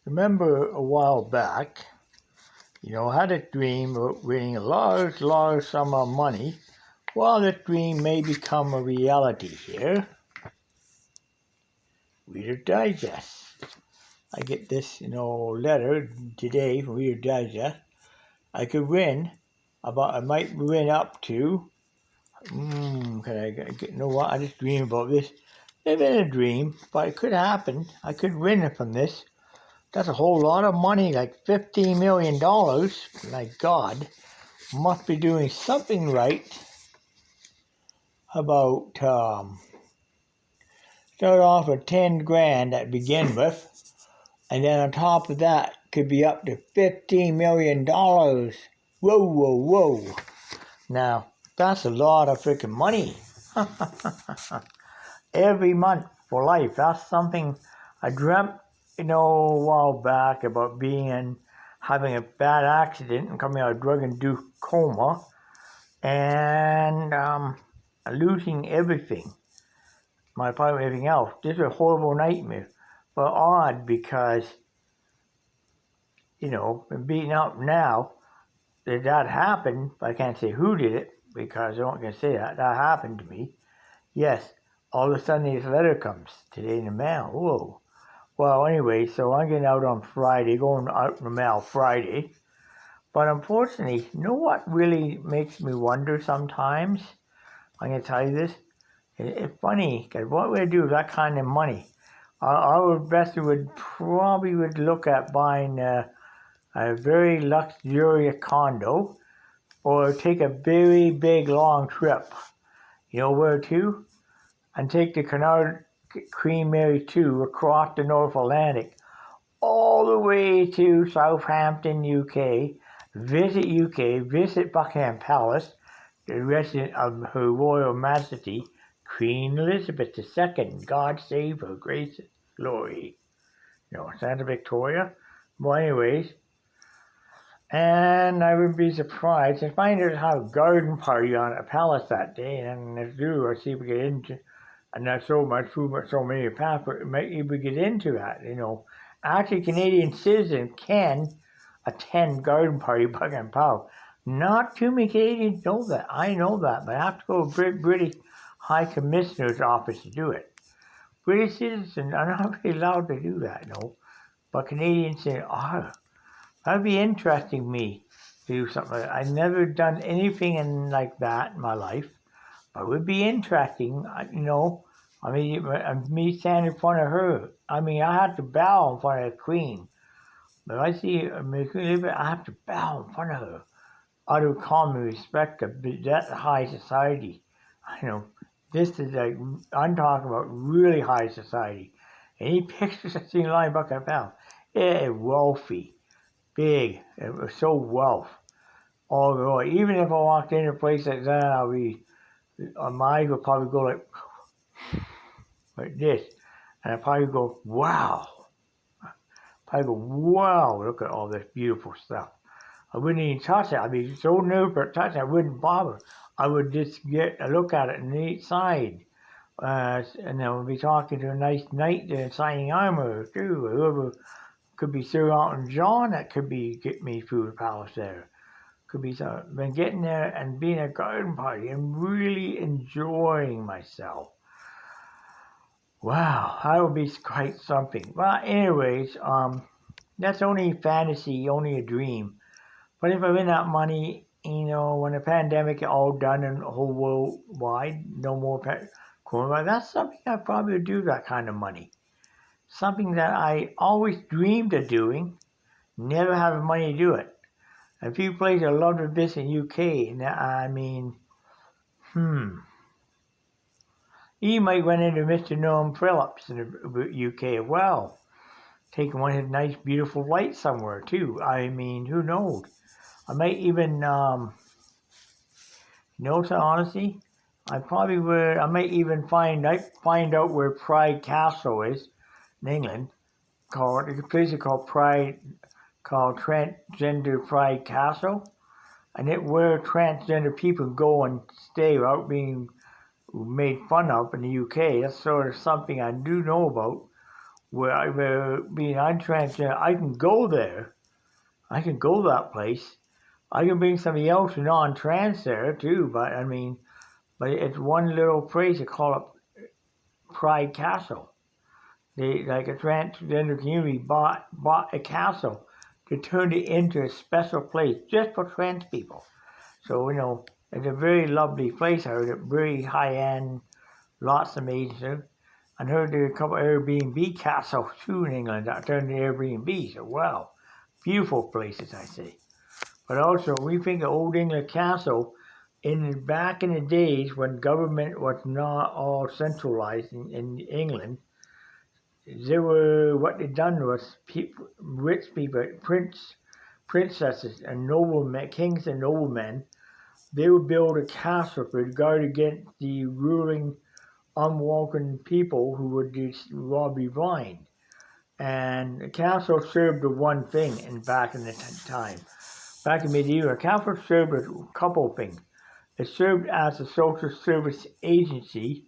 Remember a while back, I had a dream of winning a large sum of money. Well, that dream may become a reality here. Reader Digest. I get this, letter today from Reader Digest. I might win up to, I just dream about this. It's been a dream, but it could happen. I could win from this. That's a whole lot of money, like $15 million. My God, must be doing something right about, start off with 10 grand to begin with, and then on top of that, could be up to $15 million. Whoa. Now, that's a lot of freaking money. Every month for life. That's something I dreamt, a while back about having a bad accident and coming out of drug-induced coma and losing everything, my apartment, everything else. This is a horrible nightmare, but odd because, been beaten up now that happened, but I can't say who did it because I don't going to say that. That happened to me. Yes, all of a sudden this letter comes today in the mail. Whoa. Well, anyway, so I'm getting out on Friday, going out in the mail Friday. But unfortunately, you know what really makes me wonder sometimes? I'm going to tell you this. It's funny, because what would I do with that kind of money? I would probably look at buying a very luxurious condo or take a very big long trip. You know where to? And take the Cunard Queen Mary 2 across the North Atlantic all the way to Southampton, UK, visit Buckingham Palace, the residence of Her Royal Majesty, Queen Elizabeth II, God save her, grace and glory. Santa Victoria. Well, anyways, and I would be surprised to find out how a garden party on a palace that day, and let's do, see if we get into, and not so much food, but so many passports, maybe we get into that, Actually, Canadian citizens can attend garden party Buckingham Palace. Not too many Canadians know that. I know that, but I have to go to British High Commissioner's office to do it. British citizens are not really allowed to do that, no. But Canadians say, that'd be interesting to me to do something like that. I've never done anything like that in my life, but it would be interesting, me standing in front of her. I have to bow in front of the Queen. But I see Queen Elizabeth, I have to bow in front of her out of common respect of that high society. This is I'm talking about really high society. Any pictures I've seen lying Buckingham Palace, wealthy, big, it was so wealth. All the way. Even if I walked into a place like that, my eyes would probably go like this. And I'd probably go, wow. Look at all this beautiful stuff. I wouldn't even touch it. I'd be so nervous to touch it, I wouldn't bother. I would just get a look at it on each side. And then we'll be talking to a nice knight signing armor, too. Whoever could be Sir Elton John that could be get me through the palace there. Could be been getting there and being a garden party and really enjoying myself. Wow, that would be quite something. Well, anyways, that's only fantasy, only a dream. But if I win that money, when the pandemic is all done and whole worldwide, no more coronavirus, that's something I probably would do, that kind of money. Something that I always dreamed of doing, never have the money to do it. A few places I love to visit in UK, You might run into Mr. Noam Phillips in the UK as well. Taking one of his nice, beautiful flights somewhere, too. Who knows? I might even, honestly, I probably would, I might even find out where Pride Castle is in England. The place is called Transgender Pride Castle. And where transgender people go and stay without being made fun of in the UK. That's sort of something I do know about. where being untransgender, I can go there. I can go to that place. I can bring somebody else non-trans there too, but I mean, but it's one little place. They call it Pride Castle. They like a transgender community bought a castle to turn it into a special place just for trans people. So it's a very lovely place. I heard it very high end, lots of amazing. I heard there are a couple of Airbnb castles too in England that turned into Airbnb. So wow, beautiful places I say. But also we think of Old England Castle back in the days when government was not all centralized in England. What they done was rich people, princesses and noblemen, kings and noblemen, they would build a castle to guard against the ruling unwelcome people who would rob you blind. And the castle served the one thing back in the time. Back in medieval, a castle served a couple of things. It served as a social service agency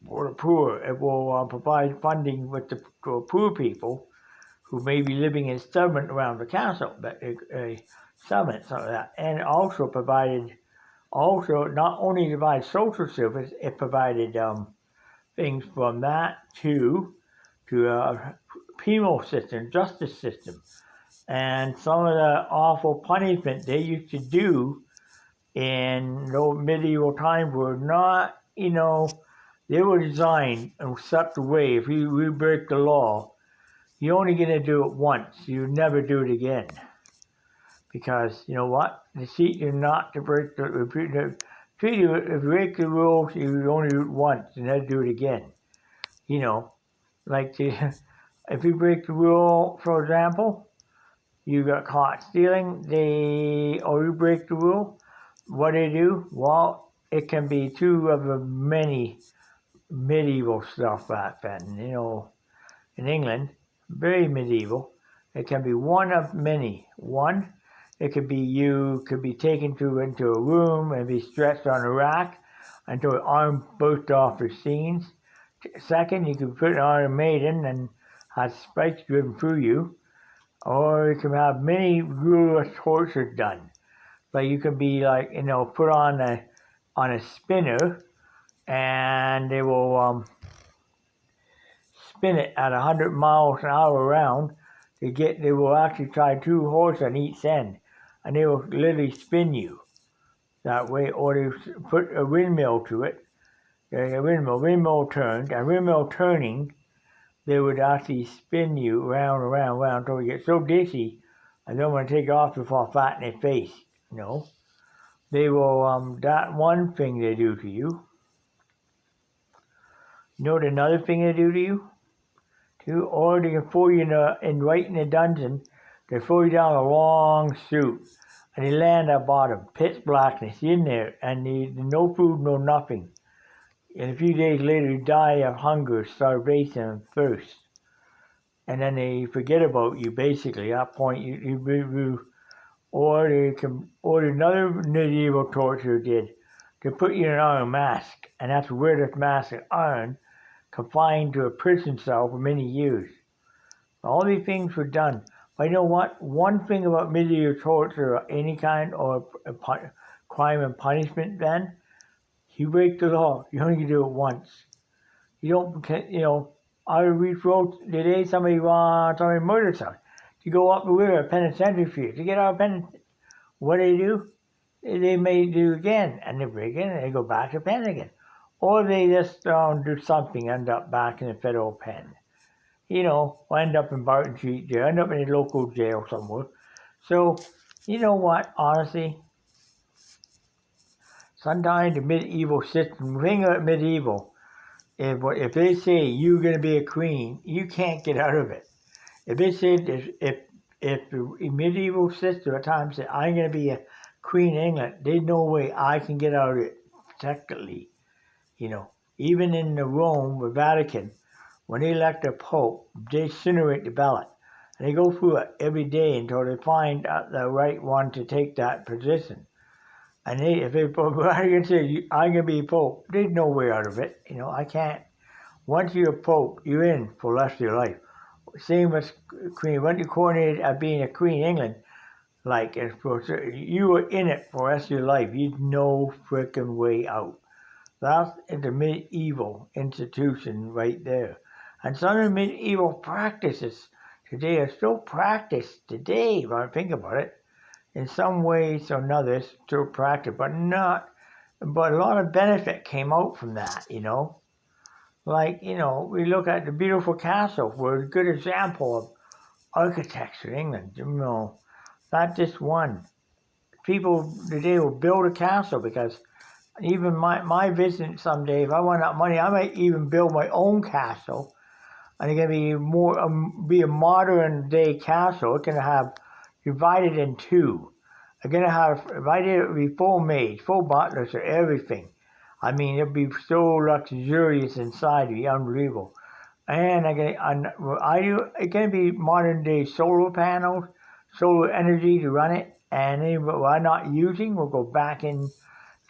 for the poor. It will provide funding with the poor people who may be living in settlement around the castle, but a settlement, something like that. And also provided, not only provide social service, it provided things from that to penal system, justice system. And some of the awful punishment they used to do in medieval times were not, they were designed in such a way, if you break the law, you're only going to do it once. You never do it again. Because, you know what? The teach you not to break if you break the rules, you only do it once and never do it again. If you break the rule, for example, you got caught stealing, or you break the rule, what do they do? Well, it can be two of the many medieval stuff back then, in England, very medieval. It can be one of many. One, it could be you could be taken into a room and be stretched on a rack until your arm burst off the seams. Second, you could put it on a maiden and have spikes driven through you. Or you can have many ruthless tortures done. But you can be put on a spinner, and they will spin it at 100 miles an hour around. They will actually tie two horses on each end, and they will literally spin you that way. Or they put a windmill to it. Windmill turns, and windmill turning, they would actually spin you round and round and round until you get so dizzy and don't want to take off before flat in their face. They will, that one thing they do to you. You know what another thing they do to you? Or they can throw you right in the dungeon. They throw you down a long chute and they land at the bottom, pitch blackness in there, and no food, no nothing. And a few days later, you die of hunger, starvation, and thirst. And then they forget about you, basically. At that point, or another medieval torture did, to put you in an iron mask. And that's where this mask is iron, confined to a prison cell for many years. All these things were done. But you know what? One thing about medieval torture of any kind, or crime and punishment then, you break the law, you only can do it once. You don't, I wrote today somebody murdered someone. To go up the river, penitentiary fee, to get out of penitentiary. What do? They may do again, and they break in, and they go back to pen again. Or they just do something, end up back in the federal pen. End up in Barton Street jail, end up in a local jail somewhere. So, you know what, honestly, sometimes the medieval system, the thing about medieval, if they say you're going to be a queen, you can't get out of it. If they said, if the medieval system at times said, I'm going to be a queen in England, there's no way I can get out of it technically. Even in the Rome, the Vatican, when they elect a pope, they incinerate the ballot. And they go through it every day until they find the right one to take that position. And if they say, I'm going to be pope, there's no way out of it. I can't. Once you're Pope, you're in for the rest of your life. Same as Queen. Once you're coronated as being a Queen England, like you were in it for the rest of your life. You'd no freaking way out. That's the medieval institution right there. And some of the medieval practices today are still practiced today, when I think about it. In some ways or another, still practiced, but a lot of benefit came out from that, Like, we look at the beautiful castle, we're a good example of architecture in England, not just one. People today will build a castle because even my visit someday, if I want that money, I might even build my own castle. And it's going to be a modern day castle. It's going to have divided in two. It's going to have divided, it'll be full maids, full butlers, or everything. I mean, it'll be so luxurious inside, it'll be unbelievable. And it's going to be modern day solar panels, solar energy to run it. And what we're not using will go back into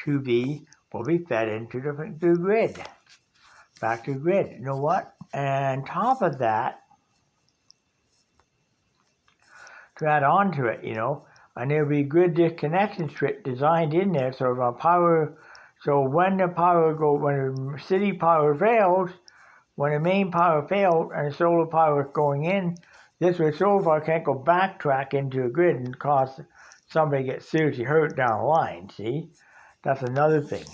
will be fed into the grid. Back to the grid. You know what? And on top of that, to add on to it, and there'll be grid disconnection strip designed in there so when the city power fails, when the main power fails and the solar power is going in, this way solar power can't go backtrack into the grid and cause somebody to get seriously hurt down the line, see? That's another thing.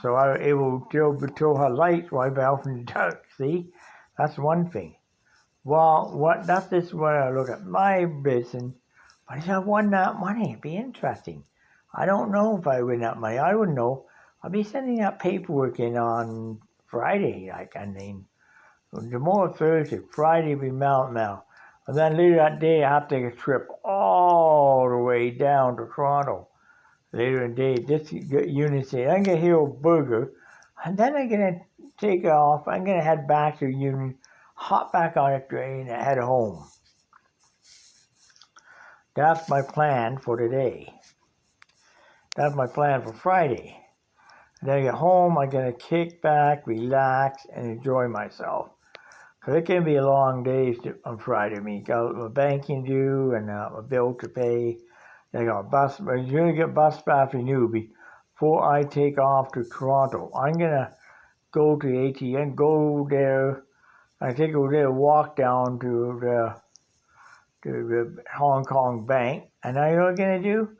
So it will still have lights right out in the dark, see? That's one thing. Well, that's just where I look at my business. But if I won that money, it'd be interesting. I don't know if I win that money. I wouldn't know. I'll be sending that paperwork in on Friday, tomorrow Thursday, Friday will be mail. And then later that day, I have to take a trip all the way down to Toronto. Later in the day, this unit say, I'm going to Hero Burger, and then I'm going to take off. I'm going to head back to Union, hop back on a train, and head home. That's my plan for today. That's my plan for Friday. And then I get home, I'm going to kick back, relax, and enjoy myself. Because it can be a long day on Friday. I mean, got my banking due and a bill to pay. I got a bus. You're going to get bus pass renewed before I take off to Toronto. I'm going to go to the ATM, go there. I think go there, walk down to the Hong Kong bank. And now you know what I'm going to do?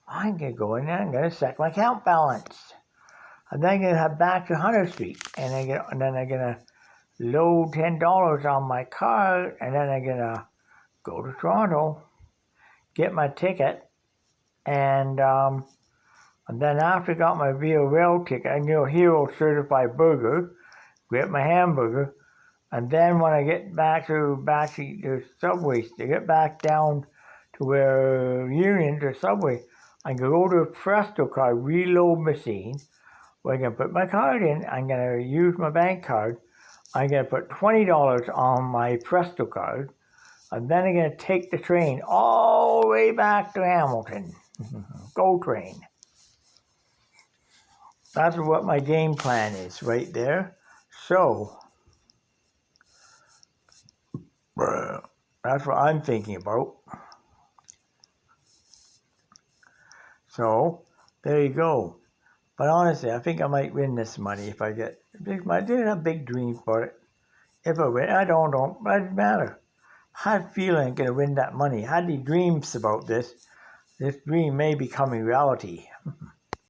I'm going to go in there, I'm going to check my account balance. And then I'm going to head back to Hunter Street. And then I'm going to load $10 on my card. And then I'm going to go to Toronto, get my ticket. And then after I got my Via Rail ticket, I can go Hero Certified Burger, get my hamburger. And then when I get back to the subway, to get back down to where Union, the subway, I can go to a Presto card reload machine where I can put my card in. I'm going to use my bank card. I'm going to put $20 on my Presto card. And then I'm going to take the train all the way back to Hamilton. Go train. That's what my game plan is right there. So, that's what I'm thinking about. So, there you go. But honestly, I think I might win this money if I get I didn't have big dreams for it. If I win, I don't know. It doesn't matter. I had a feeling I'm going to win that money. I had these dreams about this. This dream may become a reality.